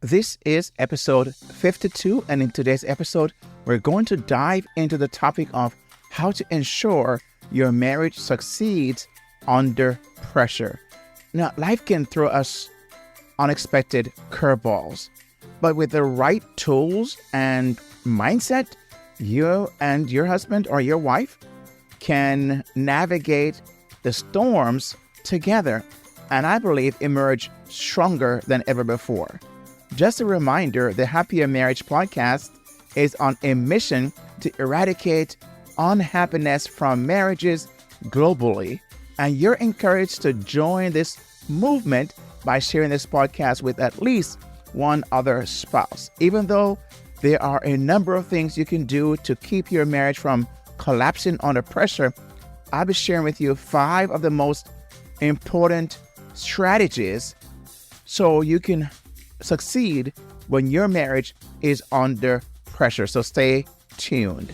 This is episode 52, and in today's episode, we're going to dive into the topic of how to ensure your marriage succeeds under pressure. Now, life can throw us unexpected curveballs, but with the right tools and mindset, you and your husband or your wife can navigate the storms together, and I believe emerge stronger than ever before. Just a reminder, the Happier Marriage podcast is on a mission to eradicate unhappiness from marriages globally, and you're encouraged to join this movement by sharing this podcast with at least one other spouse. Even though there are a number of things you can do to keep your marriage from collapsing under pressure, I'll be sharing with you 5 of the most important strategies so you can succeed when your marriage is under pressure. So stay tuned.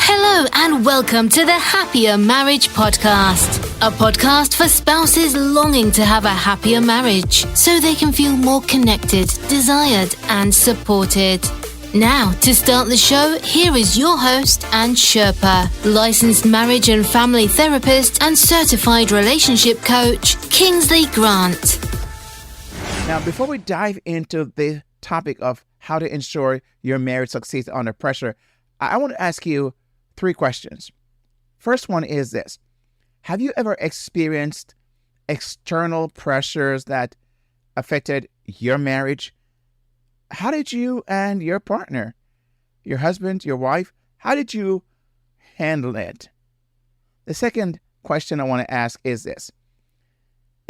Hello and welcome to the Happier Marriage podcast, a podcast for spouses longing to have a happier marriage so they can feel more connected, desired and supported. Now, to start the show, here is your host and Sherpa, licensed marriage and family therapist and certified relationship coach, Kingsley Grant. Now, before we dive into the topic of how to ensure your marriage succeeds under pressure, I want to ask you 3 questions. First one is this: have you ever experienced external pressures that affected your marriage? How did you and your partner, your husband, your wife, how did you handle it? The second question I want to ask is this: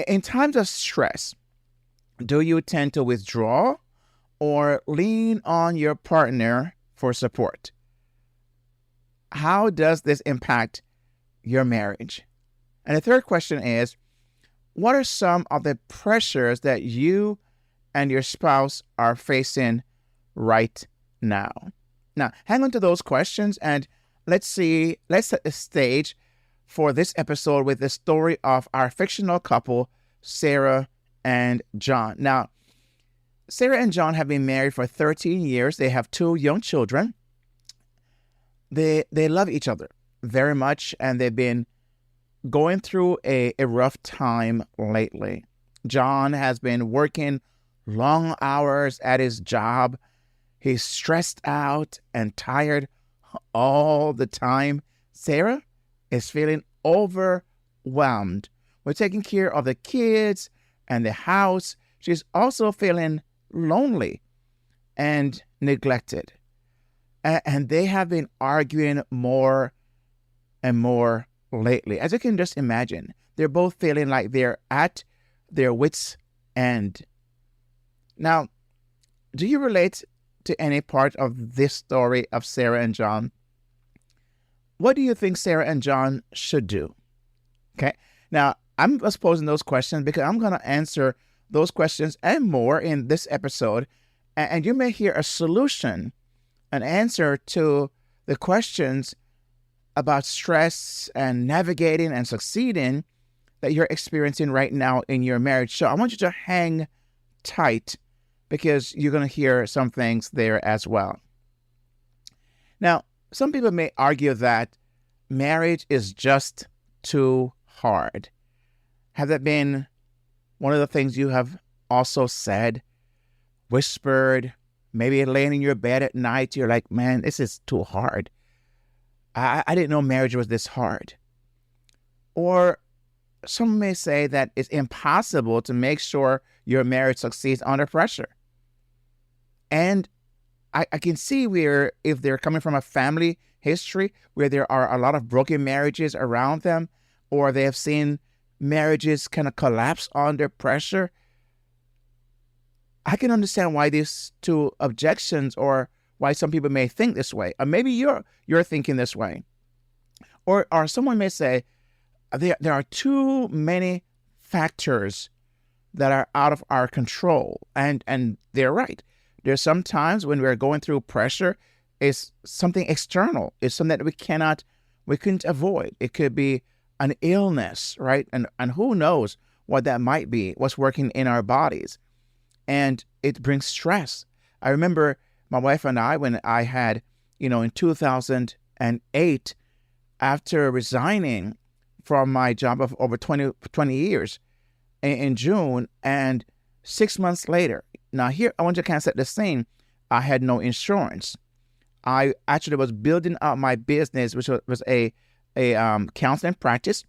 in times of stress, do you tend to withdraw or lean on your partner for support? How does this impact your marriage? And the third question is, what are some of the pressures that you and your spouse are facing right now? Now, hang on to those questions and let's set the stage for this episode with the story of our fictional couple, Sarah and John. Now, Sarah and John have been married for 13 years. They have 2 young children. They love each other very much, and they've been going through a rough time lately. John has been working long hours at his job. He's stressed out and tired all the time. Sarah is feeling overwhelmed with taking care of the kids and the house. She's also feeling lonely and neglected. And they have been arguing more and more lately. As you can just imagine, they're both feeling like they're at their wits' end. Now, do you relate to any part of this story of Sarah and John? What do you think Sarah and John should do? Okay. Now, I'm just posing those questions because I'm going to answer those questions and more in this episode. And you may hear a solution, an answer to the questions about stress and navigating and succeeding that you're experiencing right now in your marriage. So I want you to hang tight because you're going to hear some things there as well. Now, some people may argue that marriage is just too hard. Have that been one of the things you have also said, whispered, maybe laying in your bed at night, you're like, man, this is too hard. I didn't know marriage was this hard. Or some may say that it's impossible to make sure your marriage succeeds under pressure. And I can see where, if they're coming from a family history where there are a lot of broken marriages around them, or they have seen marriages kind of collapse under pressure, I can understand why these 2 objections, or why some people may think this way. Or maybe you're thinking this way. Or someone may say, there are too many factors that are out of our control. And they're right. There's some times when we're going through pressure, it's something external. It's something that we couldn't avoid. It could be an illness, right? And who knows what that might be, what's working in our bodies. and it brings stress. I remember my wife and I, when I had, in 2008, after resigning from my job of over 20 years in June, and 6 months later, now here, I want to kind of set the scene. I had no insurance. I actually was building up my business, which was a counseling practice,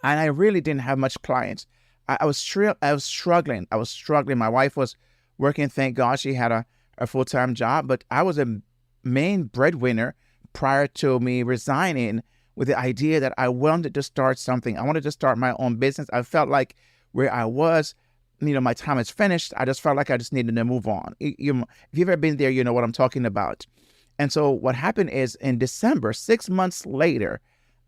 and I really didn't have much clients. I was struggling. My wife was working. Thank God she had a full-time job, but I was a main breadwinner prior to me resigning, with the idea that I wanted to start something. I wanted to start my own business. I felt like where I was, my time is finished. I just felt like I just needed to move on. If you've ever been there, you know what I'm talking about. And so what happened is, in December, 6 months later,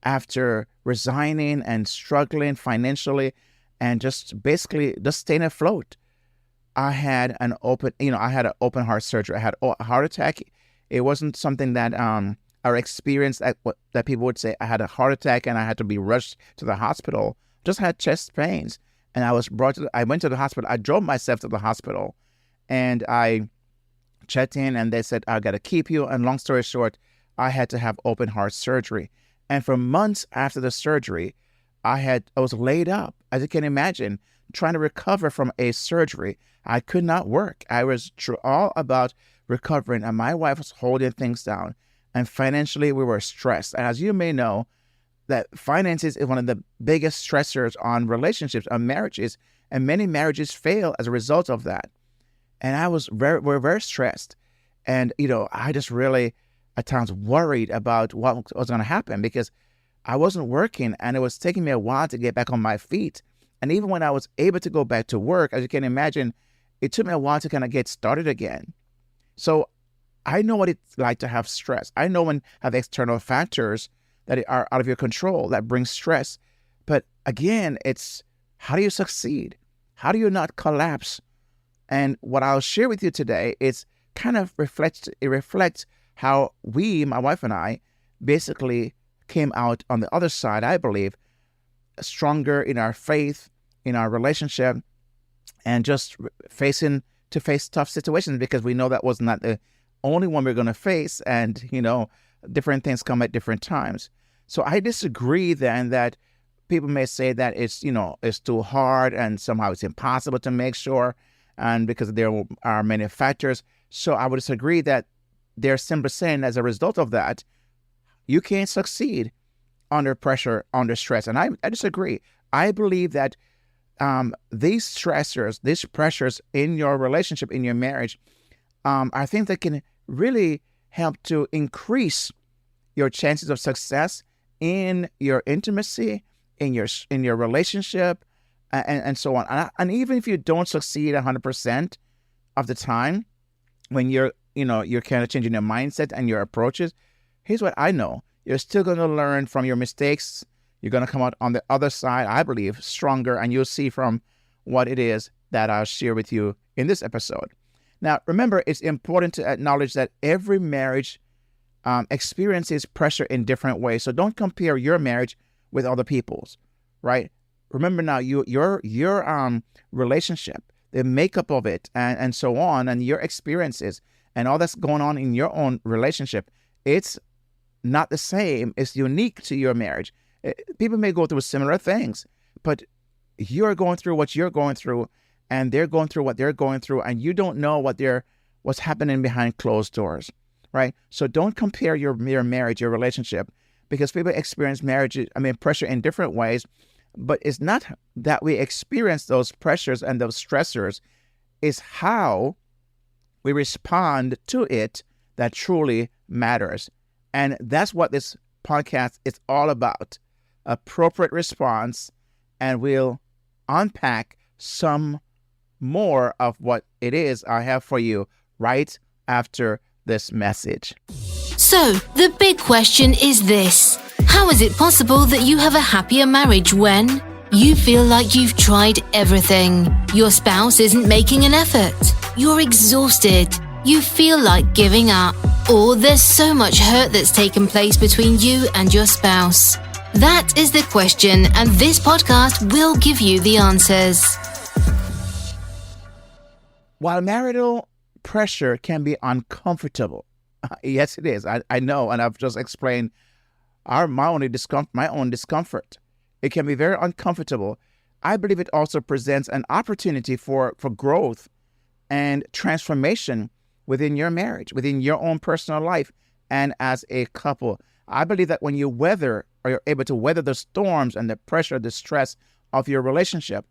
after resigning and struggling financially and just basically just staying afloat, I had an open heart surgery. I had a heart attack. It wasn't something that I experienced that people would say I had a heart attack and I had to be rushed to the hospital. Just had chest pains, and I went to the hospital. I drove myself to the hospital, and I checked in, and they said, I got to keep you. And long story short, I had to have open heart surgery. And for months after the surgery, I was laid up, as you can imagine, trying to recover from a surgery. I could not work. I was all about recovering, and my wife was holding things down. And financially, we were stressed. And as you may know, that finances is one of the biggest stressors on relationships, on marriages, and many marriages fail as a result of that. And we're very stressed. And, I just really at times worried about what was going to happen, because I wasn't working, and it was taking me a while to get back on my feet. And even when I was able to go back to work, as you can imagine, it took me a while to kind of get started again. So I know what it's like to have stress. I know when you have external factors that are out of your control that bring stress. But again, it's how do you succeed? How do you not collapse? And what I'll share with you today is kind of reflects how my wife and I, basically came out on the other side, I believe, stronger in our faith, in our relationship, and just face tough situations, because we know that was not the only one we're going to face, and different things come at different times. So I disagree then that people may say that it's too hard and somehow it's impossible to make sure, and because there are many factors. So I would disagree that they're simply saying, as a result of that, you can't succeed under pressure, under stress. And I disagree. I believe that these stressors, these pressures in your relationship, in your marriage, are things that can really help to increase your chances of success in your intimacy, in your relationship, and so on. And even if you don't succeed 100% of the time, when you're kind of changing your mindset and your approaches, here's what I know. You're still going to learn from your mistakes. You're going to come out on the other side, I believe, stronger, and you'll see from what it is that I'll share with you in this episode. Now, remember, it's important to acknowledge that every marriage experiences pressure in different ways. So don't compare your marriage with other people's, right? Remember now, your relationship, the makeup of it, and so on, and your experiences, and all that's going on in your own relationship, it's not the same. It's unique to your marriage. People may go through similar things, but you're going through what you're going through, and they're going through what they're going through, and you don't know what's happening behind closed doors, right? So don't compare your marriage, your relationship, because people experience pressure in different ways. But it's not that we experience those pressures and those stressors. It's how we respond to it that truly matters. And that's what this podcast is all about. Appropriate response. And we'll unpack some more of what it is I have for you right after this message. So, the big question is this. How is it possible that you have a happier marriage when you feel like you've tried everything? Your spouse isn't making an effort. You're exhausted. You feel like giving up. Or there's so much hurt that's taken place between you and your spouse. That is the question, and this podcast will give you the answers. while marital pressure can be uncomfortable, yes, it is. I know, and I've just explained my own discomfort. It can be very uncomfortable. I believe it also presents an opportunity for growth and transformation within your marriage, within your own personal life, and as a couple. I believe that when you're able to weather the storms and the pressure, the stress of your relationship,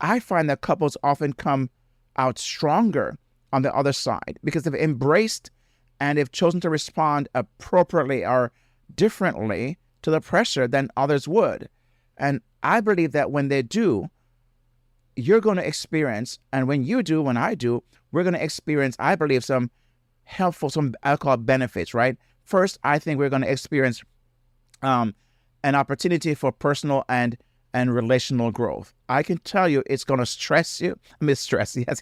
I find that couples often come out stronger on the other side because they've embraced and they've chosen to respond appropriately or differently to the pressure than others would. And I believe that when they do, you're going to experience, and when you do, when I do, we're going to experience, I believe, some I'll call benefits, right? First, I think we're going to experience an opportunity for personal and relational growth. I can tell you it's going to stress you. Yes,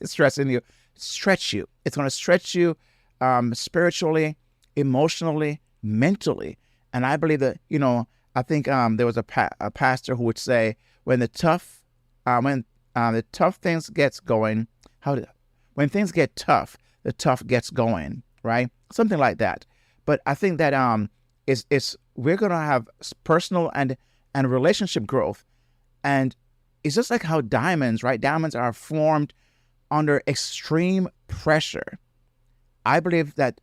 it's stressing you. Stretch you. It's going to stretch you spiritually, emotionally, mentally. And I believe that, I think there was a pastor who would say, when the tough things gets going, when things get tough, the tough gets going, right? Something like that. But I think that we're going to have personal and relationship growth. And it's just like how diamonds, right? Diamonds are formed under extreme pressure. I believe that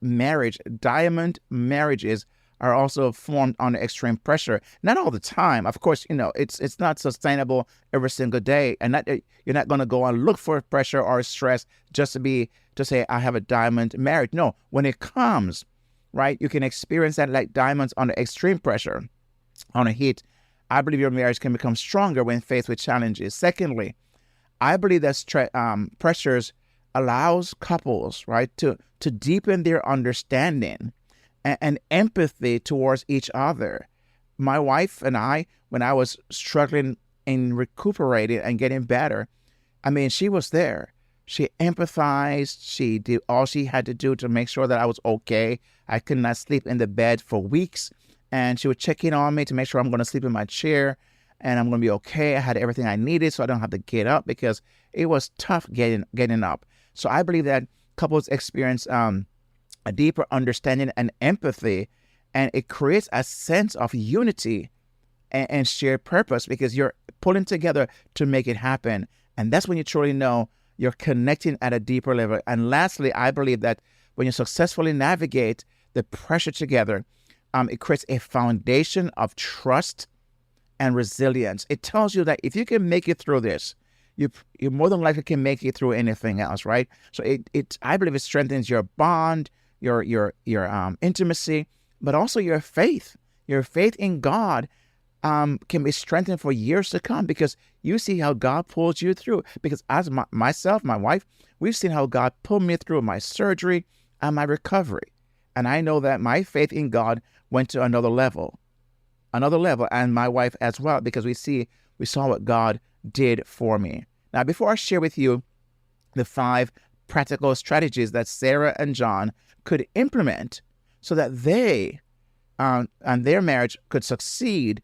diamond marriages are also formed under extreme pressure. Not all the time. Of course, it's not sustainable every single day. And you're not going to go and look for pressure or stress just to say, I have a diamond marriage. No, when it comes, right, you can experience that like diamonds under extreme pressure, on a heat. I believe your marriage can become stronger when faced with challenges. Secondly, I believe that pressures allows couples, right, to deepen their understanding and empathy towards each other. My wife and I, when I was struggling in recuperating and getting better, she was there. She empathized. She did all she had to do to make sure that I was okay. I could not sleep in the bed for weeks. And she would check in on me to make sure I'm going to sleep in my chair and I'm going to be okay. I had everything I needed so I don't have to get up because it was tough getting up. So I believe that couples experience a deeper understanding and empathy, and it creates a sense of unity and shared purpose because you're pulling together to make it happen. And that's when you truly know you're connecting at a deeper level. And lastly, I believe that when you successfully navigate the pressure together, it creates a foundation of trust and resilience. It tells you that if you can make it through this, you more than likely can make it through anything else, right? So I believe it strengthens your bond, your intimacy, but also your faith. Your faith in God can be strengthened for years to come because you see how God pulls you through. Because as myself, my wife, we've seen how God pulled me through my surgery and my recovery. And I know that my faith in God went to another level, and my wife as well, because we saw what God did for me. Now, before I share with you the 5 practical strategies that Sarah and John could implement so that they and their marriage could succeed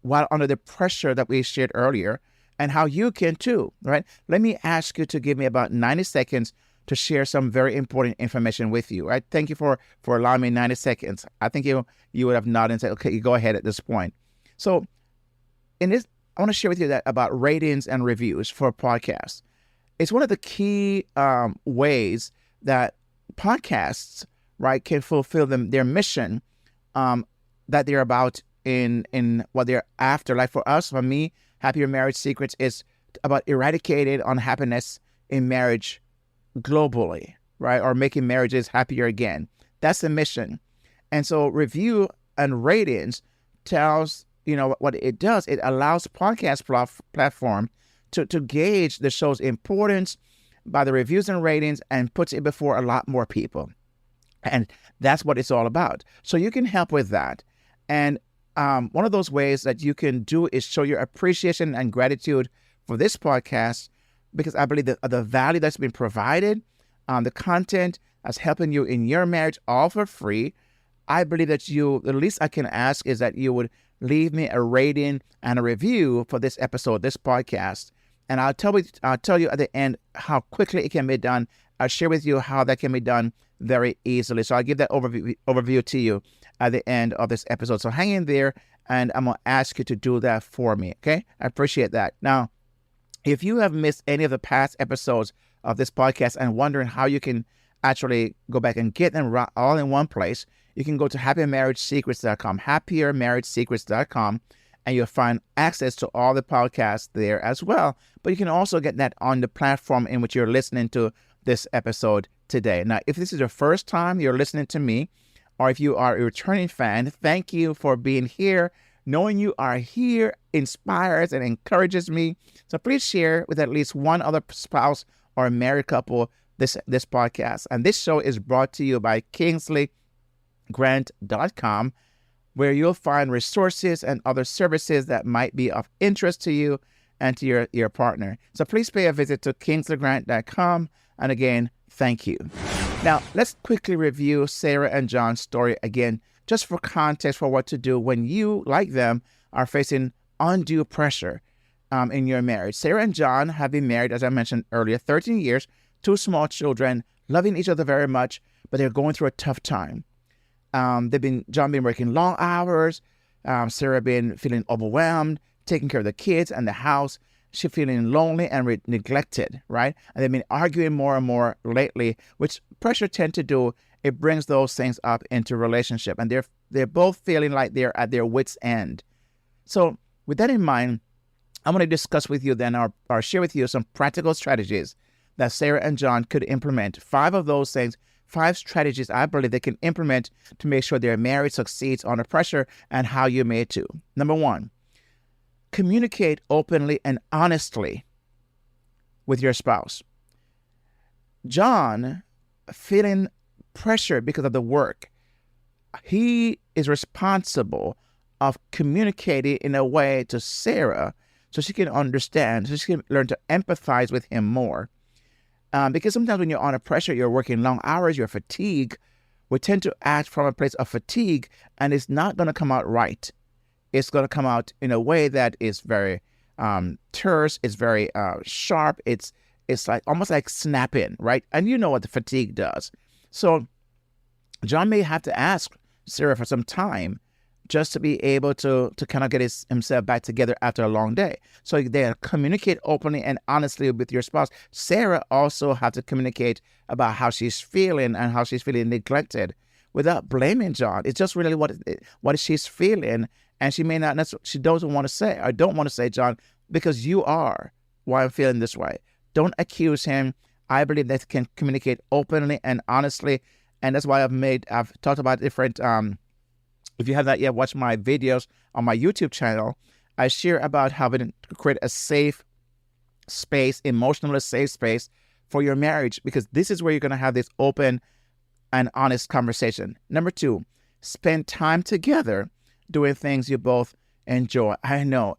while under the pressure that we shared earlier, and how you can too, right? Let me ask you to give me about 90 seconds to share some very important information with you, right? Thank you for allowing me 90 seconds. I think you would have nodded and said, okay, you go ahead at this point. So in this, I want to share with you that about ratings and reviews for podcasts. It's one of the key ways that podcasts, right, can fulfill their mission that they're about in what they're after. Like for us, for me, Happier Marriage Secrets is about eradicating unhappiness in marriage globally, right? Or making marriages happier again. That's the mission. And so review and ratings tells, what it does. It allows podcast platform to gauge the show's importance by the reviews and ratings and puts it before a lot more people. And that's what it's all about. So you can help with that. And one of those ways that you can do is show your appreciation and gratitude for this podcast, because I believe that the value that's been provided, the content that's helping you in your marriage, all for free. I believe that the least I can ask is that you would leave me a rating and a review for this episode, this podcast. And I'll tell you at the end how quickly it can be done. I'll share with you how that can be done very easily. So I'll give that overview to you at the end of this episode. So hang in there, and I'm going to ask you to do that for me, okay? I appreciate that. Now, if you have missed any of the past episodes of this podcast and wondering how you can actually go back and get them all in one place, you can go to happymarriagesecrets.com, happymarriagesecrets.com, and you'll find access to all the podcasts there as well. But you can also get that on the platform in which you're listening to this episode today. Now, if this is your first time you're listening to me, or if you are a returning fan, thank you for being here. Knowing you are here inspires and encourages me. So please share with at least one other spouse or a married couple this podcast. And this show is brought to you by KingsleyGrant.com, where you'll find resources and other services that might be of interest to you and to your partner. So please pay a visit to KingsleyGrant.com. And again, thank you. Now, let's quickly review Sarah and John's story again, just for context for what to do when you, like them, are facing undue pressure in your marriage. Sarah and John have been married, as I mentioned earlier, 13 years, 2 small children, loving each other very much, but they're going through a tough time. John been working long hours, Sarah been feeling overwhelmed, taking care of the kids and the house. She's feeling lonely and neglected, right? And they've been arguing more and more lately, which pressure tend to do. It brings those things up into relationship, and they're both feeling like they're at their wits' end. So with that in mind, I'm going to discuss with you then, or share with you some practical strategies that Sarah and John could implement. 5 of those things, 5 strategies I believe they can implement to make sure their marriage succeeds under pressure, and how you may too. Number 1, communicate openly and honestly with your spouse. John, feeling pressure because of the work, he is responsible of communicating in a way to Sarah so she can understand, so she can learn to empathize with him more. Because sometimes when you're under pressure, you're working long hours, you're fatigued, we tend to act from a place of fatigue, and it's not going to come out right. It's going to come out in a way that is very terse, it's very sharp, it's like almost like snapping, right? And you know what the fatigue does. So John may have to ask Sarah for some time just to be able to kind of get himself back together after a long day. So they communicate openly and honestly with your spouse. Sarah also has to communicate about how she's feeling and how she's feeling neglected without blaming John. It's just really what she's feeling, and she may not, she doesn't want to say, or don't want to say, John, because you are why I'm feeling this way. Don't accuse him. I believe that can communicate openly and honestly, and that's why I've talked about different, if you have not yet watched my videos on my YouTube channel, I share about how to create a safe space, emotionally safe space for your marriage, because this is where you're going to have this open and honest conversation. Number 2, spend time together doing things you both enjoy. I know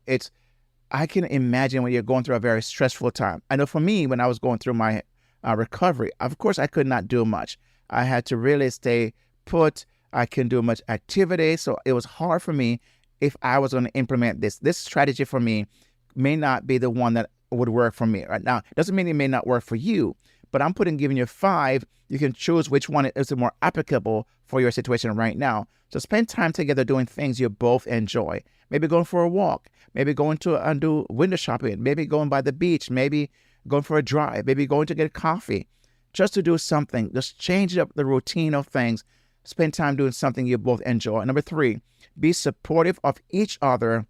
I can imagine when you're going through a very stressful time. I know for me, when I was going through my recovery, of course, I could not do much. I had to really stay put. I couldn't do much activity. So it was hard for me if I was going to implement this. This strategy for me may not be the one that would work for me right now. It doesn't mean it may not work for you, but I'm giving you 5. You can choose which one is more applicable for your situation right now. So spend time together doing things you both enjoy. Maybe going for a walk, maybe going to do window shopping, maybe going by the beach, maybe going for a drive, maybe going to get coffee, just to do something. Just change up the routine of things. Spend time doing something you both enjoy. Number 3, be supportive of each other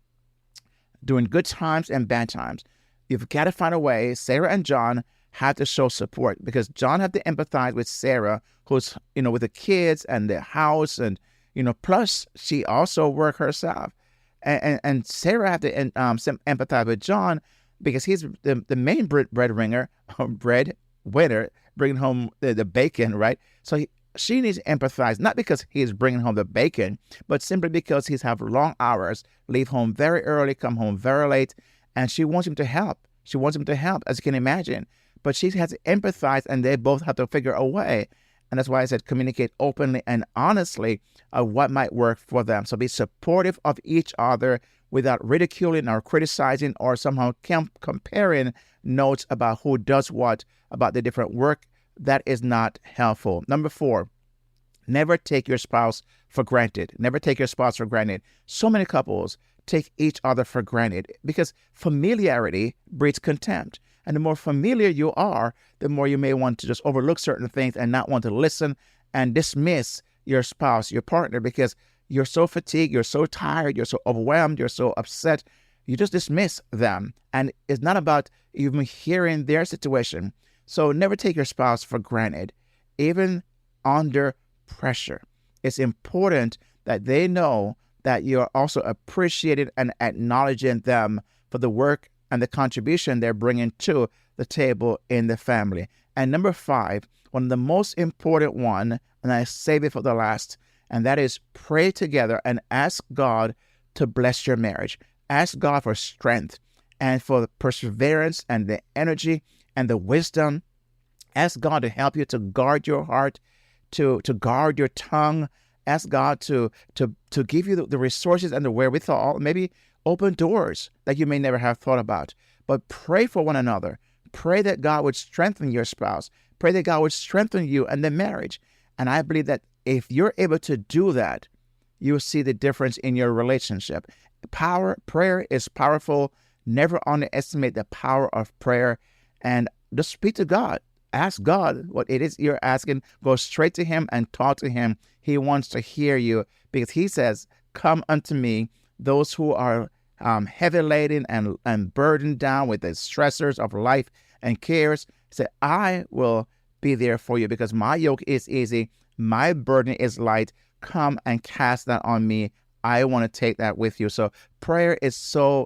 during good times and bad times. You've got to find a way. Sarah and John have to show support, because John had to empathize with Sarah, who's, with the kids and the house, and, plus she also worked herself. And Sarah had to empathize with John, because he's the main breadwinner, bringing home the bacon, right? So she needs to empathize, not because he's bringing home the bacon, but simply because he's have long hours, leave home very early, come home very late, and she wants him to help. She wants him to help, as you can imagine. But she has to empathize, and they both have to figure a way. And that's why I said communicate openly and honestly what might work for them. So be supportive of each other without ridiculing or criticizing or somehow comparing notes about who does what about the different work. That is not helpful. Number 4, never take your spouse for granted. Never take your spouse for granted. So many couples take each other for granted because familiarity breeds contempt. And the more familiar you are, the more you may want to just overlook certain things and not want to listen and dismiss your spouse, your partner, because you're so fatigued, you're so tired, you're so overwhelmed, you're so upset. You just dismiss them. And it's not about even hearing their situation. So never take your spouse for granted, even under pressure. It's important that they know that you're also appreciating and acknowledging them for the work and the contribution they're bringing to the table in the family. And number 5, one of the most important one, and I save it for the last, and that is pray together and ask God to bless your marriage. Ask God for strength and for the perseverance and the energy and the wisdom. Ask God to help you to guard your heart, to guard your tongue. Ask God to give you the resources and the wherewithal, maybe open doors that you may never have thought about. But pray for one another. Pray that God would strengthen your spouse. Pray that God would strengthen you and the marriage. And I believe that if you're able to do that, you will see the difference in your relationship. Prayer is powerful. Never underestimate the power of prayer. And just speak to God. Ask God what it is you're asking. Go straight to Him and talk to Him. He wants to hear you because He says, "Come unto me, those who are heavy laden and burdened down with the stressors of life and cares." Say, "I will be there for you because my yoke is easy. My burden is light. Come and cast that on me. I want to take that with you." So prayer is so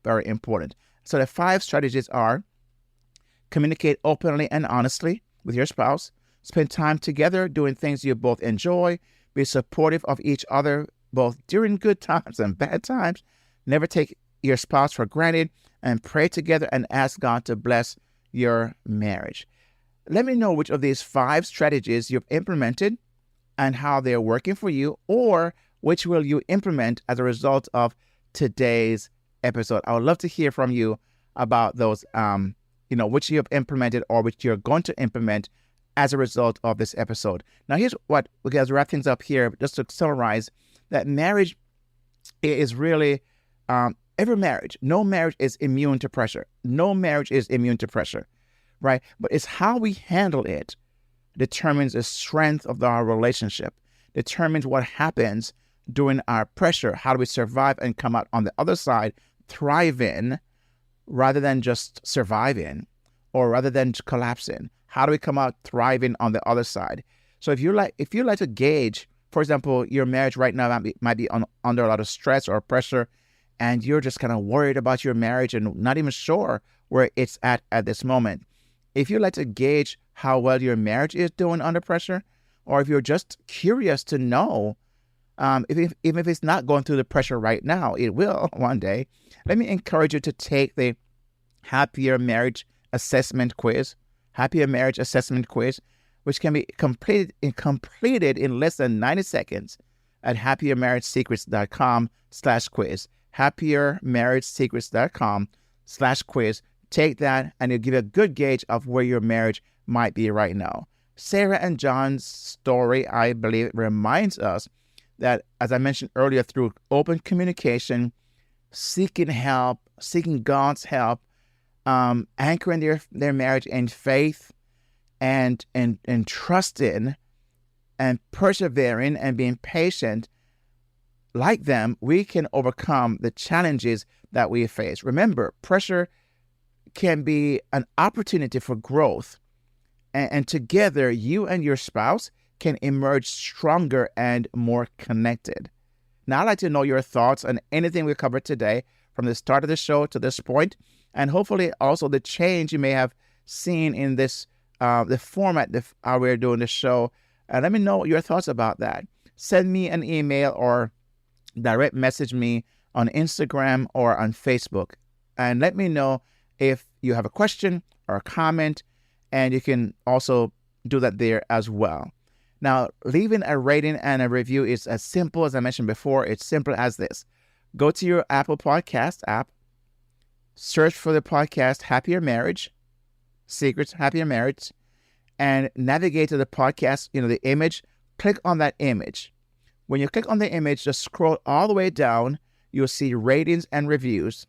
very important. So the 5 strategies are: communicate openly and honestly with your spouse. Spend time together doing things you both enjoy. Be supportive of each other, both during good times and bad times. Never take your spouse for granted. And pray together and ask God to bless your marriage. Let me know which of these 5 strategies you've implemented and how they're working for you, or which will you implement as a result of today's episode. I would love to hear from you about those which you have implemented or which you're going to implement as a result of this episode. Now, here's what, we got to wrap things up here, just to summarize, that marriage is really, every marriage, no marriage is immune to pressure. No marriage is immune to pressure, right? But it's how we handle it determines the strength of our relationship, determines what happens during our pressure. How do we survive and come out on the other side thriving, rather than just surviving or rather than collapsing? How do we come out thriving on the other side? So if you like to gauge, for example, your marriage right now might be under a lot of stress or pressure, and you're just kind of worried about your marriage and not even sure where it's at this moment. If you'd like to gauge how well your marriage is doing under pressure, or if you're just curious to know, even if it's not going through the pressure right now, it will one day, let me encourage you to take the Happier Marriage Assessment Quiz, which can be completed in less than 90 seconds at happiermarriagesecrets.com/quiz. happiermarriagesecrets.com/quiz. Take that and it'll give you a good gauge of where your marriage might be right now. Sarah and John's story, I believe, reminds us that, as I mentioned earlier, through open communication, seeking help, seeking God's help, anchoring their marriage in faith and trusting and persevering and being patient, like them, we can overcome the challenges that we face. Remember, pressure can be an opportunity for growth, and together you and your spouse can emerge stronger and more connected. Now, I'd like to know your thoughts on anything we covered today from the start of the show to this point, and hopefully also the change you may have seen in this, the format, how we're doing the show. Let me know your thoughts about that. Send me an email or direct message me on Instagram or on Facebook, and let me know if you have a question or a comment, and you can also do that there as well. Now, leaving a rating and a review is as simple as I mentioned before. It's simple as this. go to your Apple Podcast app, search for the podcast Happier Marriage, Secrets Happier Marriage, and navigate to the podcast, the image. Click on that image. When you click on the image, just scroll all the way down. You'll see ratings and reviews.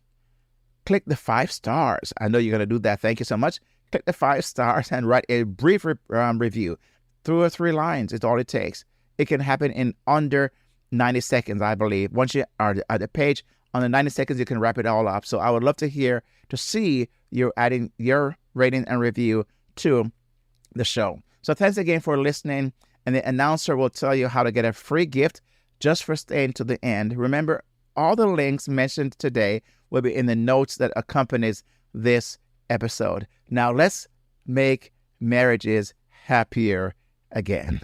Click the 5 stars. I know you're going to do that. Thank you so much. Click the 5 stars and write a brief review. 2 or 3 lines is all it takes. It can happen in under 90 seconds, I believe. Once you are at the page, on the 90 seconds, you can wrap it all up. So I would love to see you adding your rating and review to the show. So thanks again for listening. And the announcer will tell you how to get a free gift just for staying to the end. Remember, all the links mentioned today will be in the notes that accompanies this episode. Now let's make marriages happier again.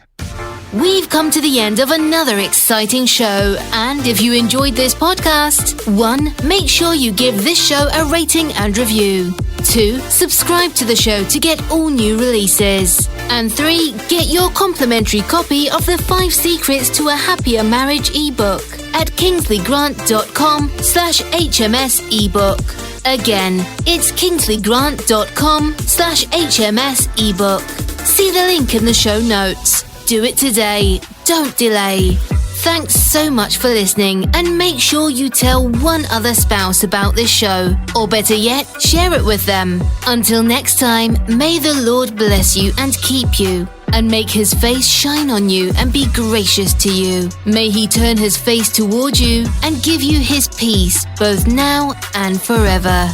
We've come to the end of another exciting show, and if you enjoyed this podcast, 1. Make sure you give this show a rating and review. 2. Subscribe to the show to get all new releases. And 3. Get your complimentary copy of the 5 Secrets to a Happier Marriage ebook at kingsleygrant.com/HMS ebook. Again, it's kingsleygrant.com/HMS ebook. See the link in the show notes. Do it today. Don't delay. Thanks so much for listening, and make sure you tell one other spouse about this show, or better yet, share it with them. Until next time, may the Lord bless you and keep you, and make his face shine on you and be gracious to you. May he turn his face toward you and give you his peace, both now and forever.